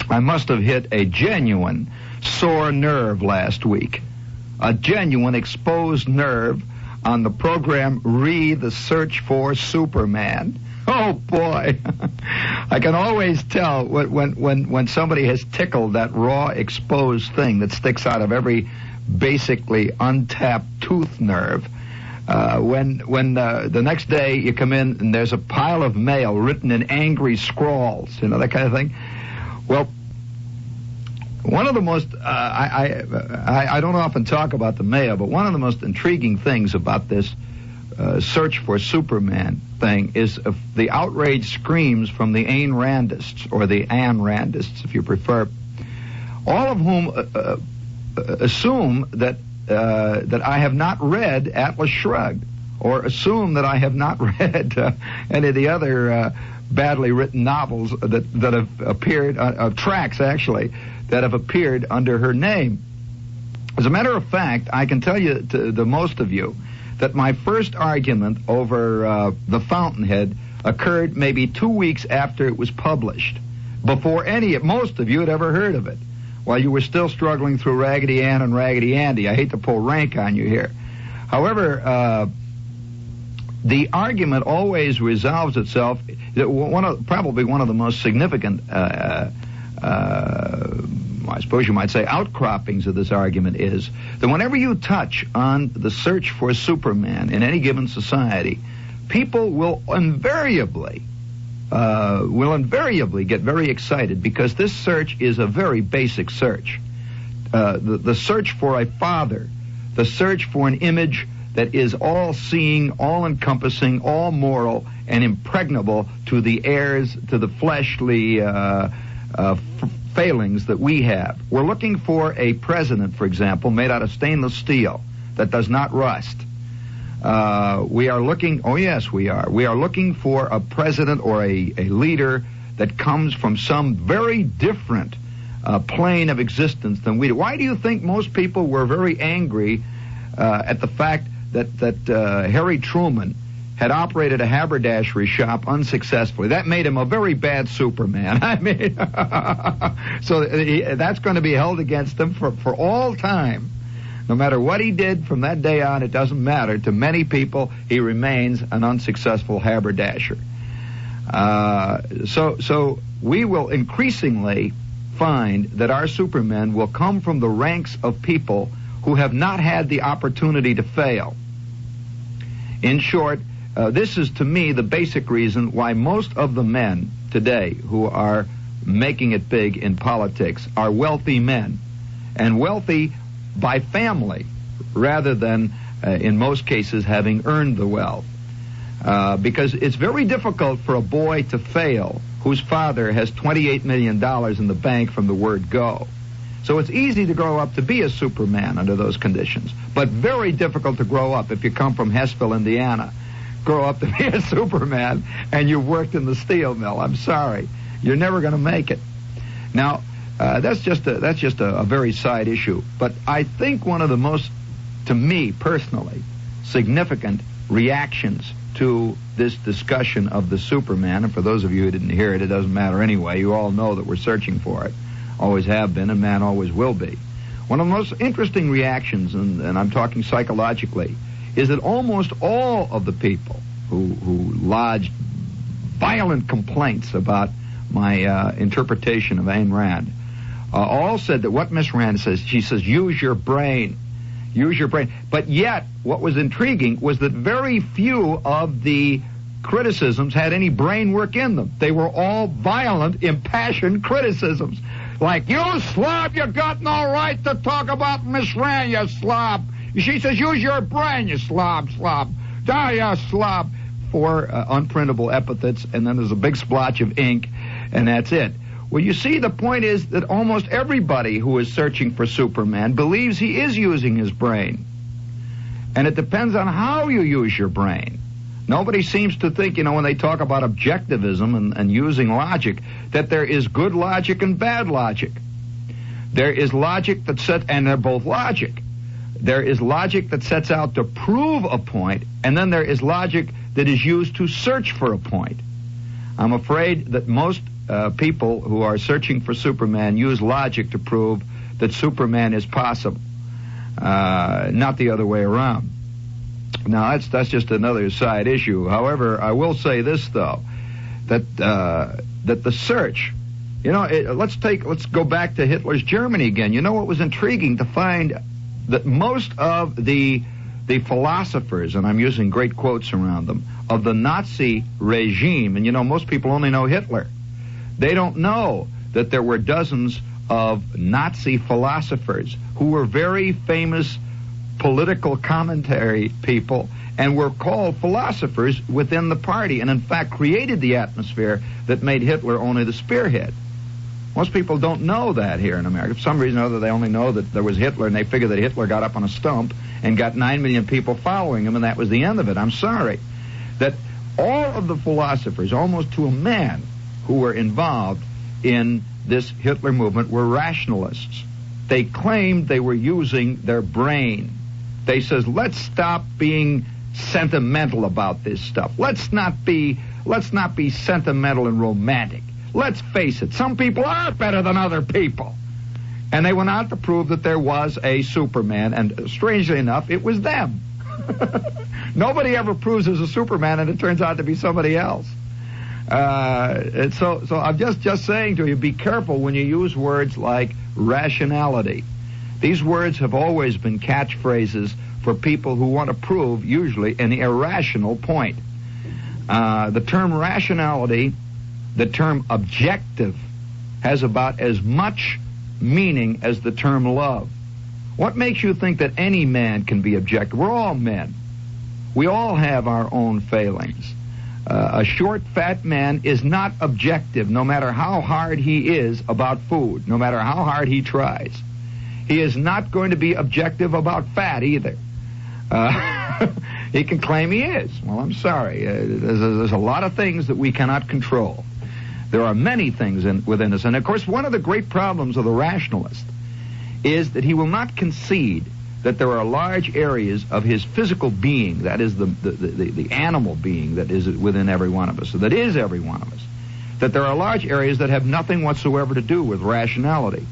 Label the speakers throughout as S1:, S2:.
S1: I must have hit a genuine sore nerve last week. A genuine exposed nerve on the program The Search for Superman. Oh, boy. I can always tell when somebody has tickled that raw, exposed thing that sticks out of every basically untapped tooth nerve. When the next day you come in and there's a pile of mail written in angry scrawls, that kind of thing. Well, one of the most, I don't often talk about the mail, but one of the most intriguing things about this search for Superman thing is the outraged screams from the Ayn Randists, or the Ayn Randists, if you prefer, all of whom assume that I have not read Atlas Shrugged, or assume that I have not read any of the other badly written novels that have appeared, tracks actually, that have appeared under her name. As a matter of fact, I can tell you to most of you that my first argument over The Fountainhead occurred maybe 2 weeks after it was published, before most of you had ever heard of it, while you were still struggling through Raggedy Ann and Raggedy Andy. I hate to pull rank on you here. However, the argument always resolves itself. Probably one of the most significant, I suppose you might say, outcroppings of this argument is that whenever you touch on the search for Superman in any given society, people will invariably get very excited, because this search is a very basic search. The search for a father, the search for an image that is all-seeing, all-encompassing, all-moral, and impregnable to the heirs, to the fleshly failings that we have. We're looking for a president, for example, made out of stainless steel that does not rust. We are looking, oh yes, we are looking for a president or a leader that comes from some very different plane of existence than we do. Why do you think most people were very angry at the fact that Harry Truman had operated a haberdashery shop unsuccessfully? That made him a very bad Superman. I mean, so that's going to be held against him for all time. No matter what he did from that day on, it doesn't matter. To many people, he remains an unsuccessful haberdasher. So we will increasingly find that our Supermen will come from the ranks of people who have not had the opportunity to fail. In short, this is, to me, the basic reason why most of the men today who are making it big in politics are wealthy men, and wealthy by family rather than, in most cases, having earned the wealth. Because it's very difficult for a boy to fail whose father has $28 million in the bank from the word go. So it's easy to grow up to be a Superman under those conditions, but very difficult to grow up if you come from Hessville, Indiana. Grow up to be a Superman and you've worked in the steel mill. I'm sorry. You're never going to make it. Now, that's just a very side issue. But I think one of the most, to me personally, significant reactions to this discussion of the Superman, and for those of you who didn't hear it, it doesn't matter anyway. You all know that we're searching for it. Always have been, and man always will be. One of the most interesting reactions, and I'm talking psychologically, is that almost all of the people who lodged violent complaints about my interpretation of Ayn Rand all said that what Miss Rand says, she says, use your brain. Use your brain. But yet, what was intriguing was that very few of the criticisms had any brain work in them. They were all violent, impassioned criticisms. Like, you slob, you got no right to talk about Miss Rand, you slob. She says, use your brain, you slob. Die, you slob. 4 unprintable epithets, and then there's a big splotch of ink, and that's it. Well, you see, the point is that almost everybody who is searching for Superman believes he is using his brain. And it depends on how you use your brain. Nobody seems to think, when they talk about objectivism and using logic, that there is good logic and bad logic. There is logic that sets, and they're both logic. There is logic that sets out to prove a point, and then there is logic that is used to search for a point. I'm afraid that most people who are searching for Superman use logic to prove that Superman is possible, not the other way around. Now, that's just another side issue. However, I will say this, though, that the search, let's go back to Hitler's Germany again. You know what was intriguing? To find that most of the philosophers, and I'm using great quotes around them, of the Nazi regime, and most people only know Hitler. They don't know that there were dozens of Nazi philosophers who were very famous political commentary people and were called philosophers within the party, and in fact created the atmosphere that made Hitler only the spearhead. Most people don't know that here in America. For some reason or other, they only know that there was Hitler, and they figure that Hitler got up on a stump and got 9 million people following him, and that was the end of it. I'm sorry. That all of the philosophers, almost to a man, who were involved in this Hitler movement were rationalists. They claimed they were using their brain. They says, let's stop being sentimental about this stuff. Let's not be sentimental and romantic. Let's face it, some people are better than other people. And they went out to prove that there was a Superman, and strangely enough, it was them. Nobody ever proves there's a Superman, and it turns out to be somebody else. And so I'm just saying to you, be careful when you use words like rationality. These words have always been catchphrases for people who want to prove, usually, an irrational point. The term rationality, the term objective, has about as much meaning as the term love. What makes you think that any man can be objective? We're all men. We all have our own failings. A short, fat man is not objective, no matter how hard he is about food, no matter how hard he tries. He is not going to be objective about fat either. He can claim he is. Well, I'm sorry. There's a lot of things that we cannot control. There are many things within us. And, of course, one of the great problems of the rationalist is that he will not concede that there are large areas of his physical being, that is the animal being that is within every one of us, that is every one of us, that there are large areas that have nothing whatsoever to do with rationality,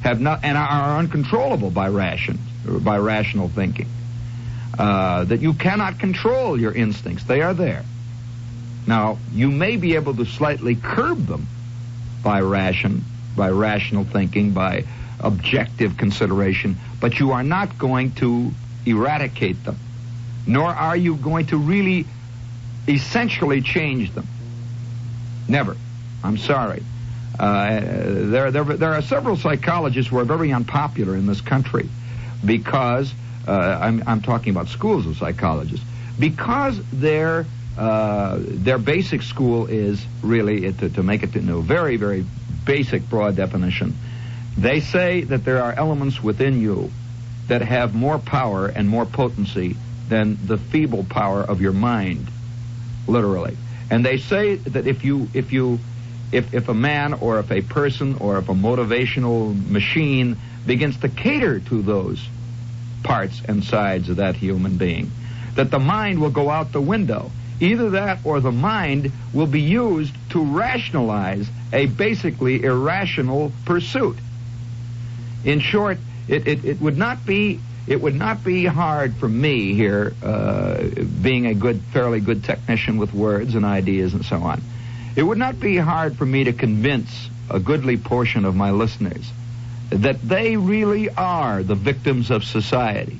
S1: and are uncontrollable by rational thinking. That you cannot control your instincts. They are there. Now, you may be able to slightly curb them by rational thinking, by objective consideration, but you are not going to eradicate them, nor are you going to really essentially change them. Never. I'm sorry. There are several psychologists who are very unpopular in this country because I'm talking about schools of psychologists, because their basic school is really, to make it in a very, very basic, broad definition, they say that there are elements within you that have more power and more potency than the feeble power of your mind, literally. And they say that if a man or if a person or if a motivational machine begins to cater to those parts and sides of that human being, that the mind will go out the window. Either that or the mind will be used to rationalize a basically irrational pursuit. In short, it would not be hard for me here, being a fairly good technician with words and ideas and so on. It would not be hard for me to convince a goodly portion of my listeners that they really are the victims of society.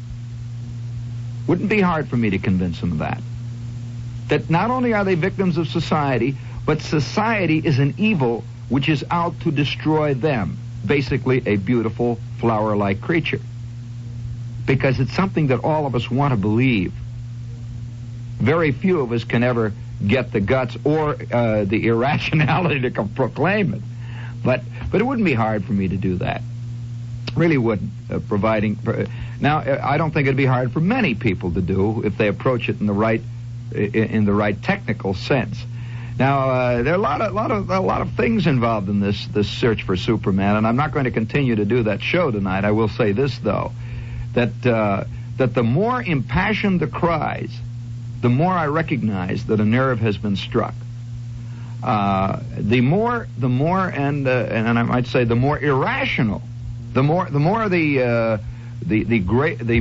S1: Wouldn't be hard for me to convince them of that. That not only are they victims of society, but society is an evil which is out to destroy them. Basically a beautiful flower-like creature. Because it's something that all of us want to believe. Very few of us can ever get the guts or the irrationality to proclaim it. But it wouldn't be hard for me to do that. Really wouldn't. Now, I don't think it'd be hard for many people to do if they approach it in the right technical sense. Now, there are a lot of things involved in this search for Superman, and I'm not going to continue to do that show tonight. I will say this, though, that the more impassioned the cries, the more I recognize that a nerve has been struck. the more, and I might say the more irrational, the more the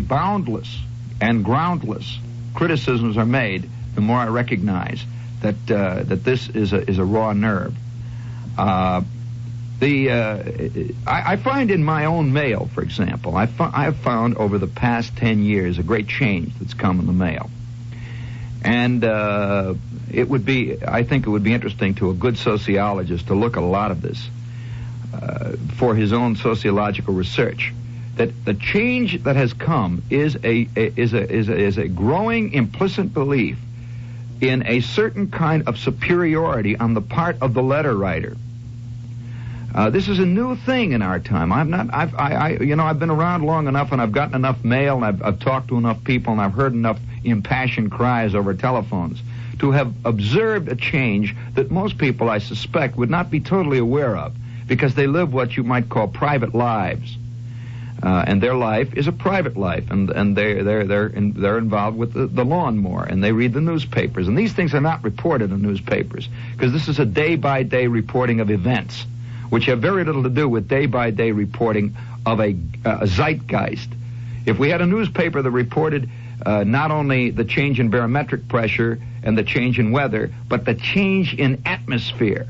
S1: boundless and groundless criticisms are made, the more I recognize that this is a raw nerve. I find in my own mail, for example, I have found over the past 10 years a great change that's come in the mail. And I think it would be interesting to a good sociologist to look at a lot of this for his own sociological research. That the change that has come is a growing implicit belief in a certain kind of superiority on the part of the letter writer. This is a new thing in our time. I've been around long enough, and I've gotten enough mail, and I've talked to enough people, and I've heard enough impassioned cries over telephones to have observed a change that most people, I suspect, would not be totally aware of, because they live what you might call private lives, and their life is a private life, and they're involved with the lawnmower, and they read the newspapers, and these things are not reported in newspapers because this is a day-by-day reporting of events, which have very little to do with day-by-day reporting of a zeitgeist. If we had a newspaper that reported not only the change in barometric pressure and the change in weather, but the change in atmosphere,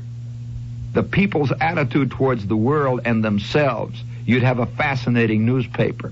S1: the people's attitude towards the world and themselves, you'd have a fascinating newspaper.